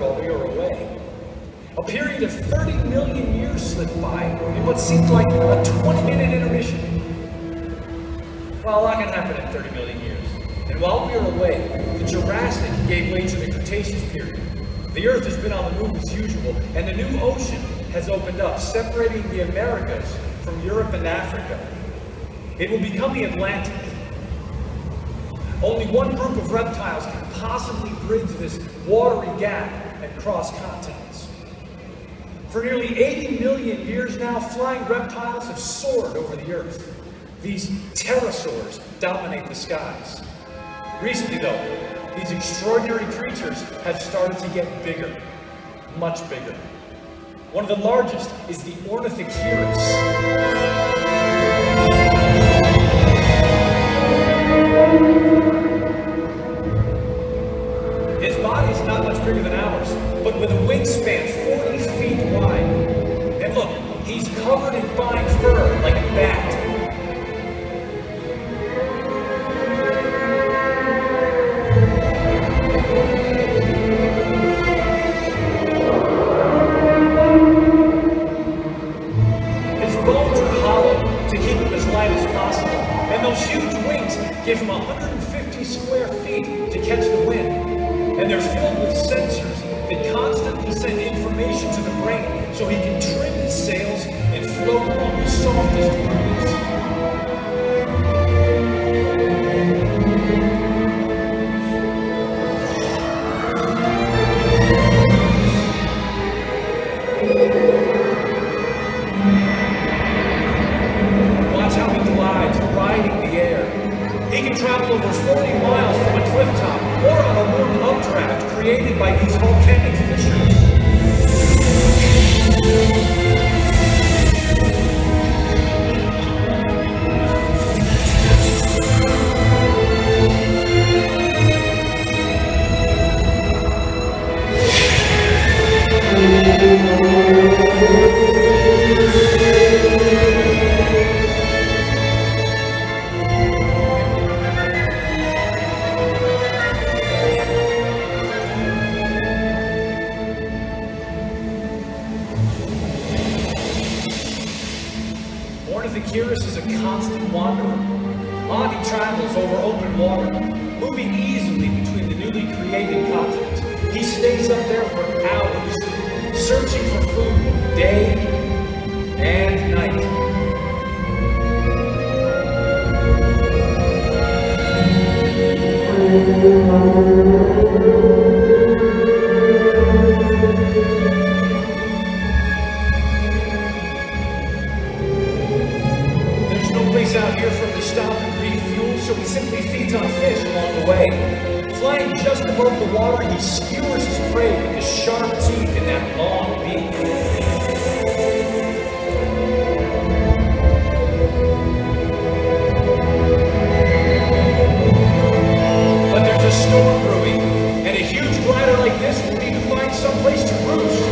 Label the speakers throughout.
Speaker 1: while we were away. A period of 30 million years slipped by in what seemed like a 20-minute intermission. Well, a lot can happen in 30 million years. And while we were away, the Jurassic gave way to the Cretaceous period. The Earth has been on the move as usual, and the new ocean has opened up, separating the Americas from Europe and Africa. It will become the Atlantic. Only one group of reptiles can possibly bridge this watery gap and cross continents. For nearly 80 million years now, flying reptiles have soared over the Earth. These pterosaurs dominate the skies. Recently, though, these extraordinary creatures have started to get bigger, much bigger. One of the largest is the Ornithocheirus. His body is not much bigger than ours, but with a wingspan 40 feet wide. And look, he's covered in fine fur like a bat. Those huge wings give him 150 square feet to catch the wind. And they're filled with sensors that constantly send information to the brain so he can trim his sails and float along the softest breeze. Watch how he glides, riding the air. He can travel over 40 miles from a cliff top or on a warm updraft created by these volcanic fissures. Ornithocheirus is a constant wanderer. On he travels over open water, moving easily between the newly created continents. He stays up there for hours, searching for food day and night. Out here for him to stop and refuel, so he simply feeds on fish along the way. Flying just above the water, he skewers his prey with his sharp teeth and that long beak. But there's a storm brewing, and a huge glider like this will need to find someplace to roost.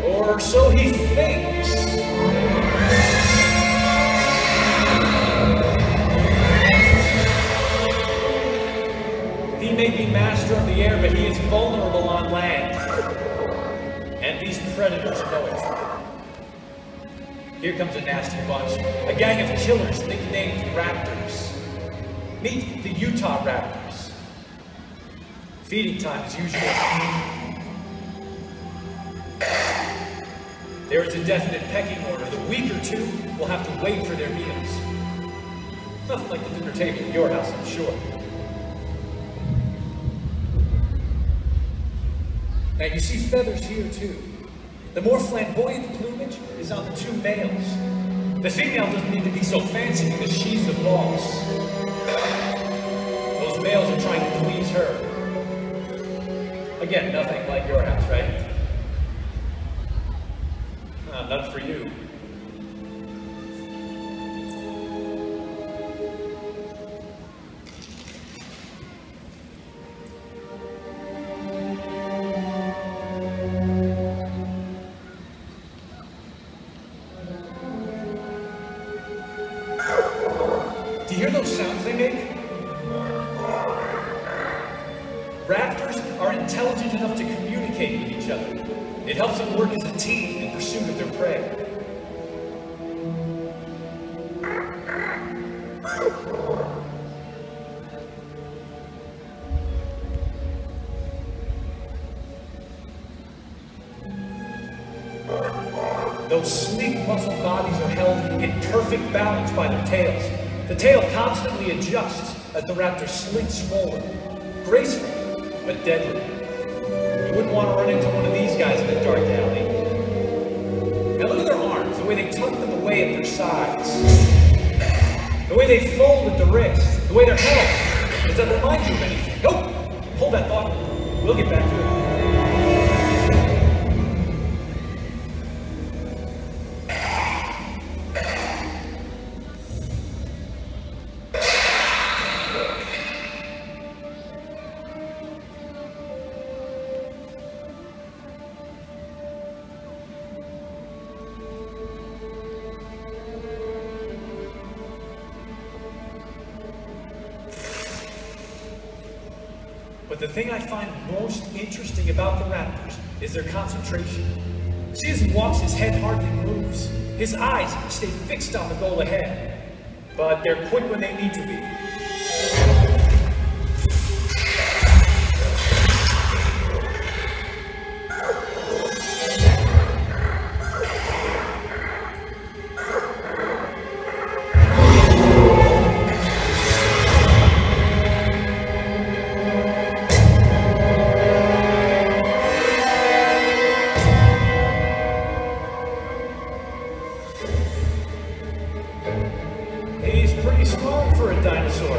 Speaker 1: Or so he thinks. He may be master of the air, but he is vulnerable on land. And these predators know it. Here comes a nasty bunch. A gang of killers nicknamed Raptors. Meet the Utah Raptors. Feeding time is usual. There is a definite pecking order. The weak or two will have to wait for their meals. Nothing like the dinner table at your house, I'm sure. Now you see feathers here too. The more flamboyant plumage is on the two males. The female doesn't need to be so fancy because she's the boss. Those males are trying to please her. Again, nothing like your house, right? Not for you. Do you hear those sounds they make? Raptors are intelligent enough to communicate with each other. It helps them work as a team in pursuit of their prey. Those sleek, muscled bodies are held in perfect balance by their tails. The tail constantly adjusts as the raptor slinks forward. Graceful, but deadly. You wouldn't want to run into one of these guys in a dark alley. Now look at their arms, the way they tuck them away at their sides. The way they fold at the wrist, the way they're held. Does that remind you of anything? Nope! Hold that thought. We'll get back to it. But the thing I find most interesting about the raptors is their concentration. See, as he walks, his head hardly moves. His eyes stay fixed on the goal ahead. But they're quick when they need to be. He's pretty small for a dinosaur.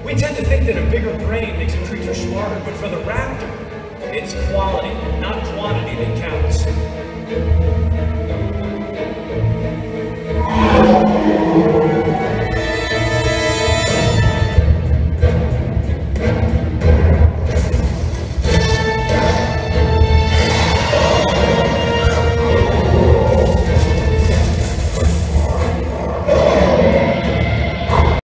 Speaker 1: We tend to think that a bigger brain makes a creature smarter, but for the raptor, it's quality, not quantity that counts.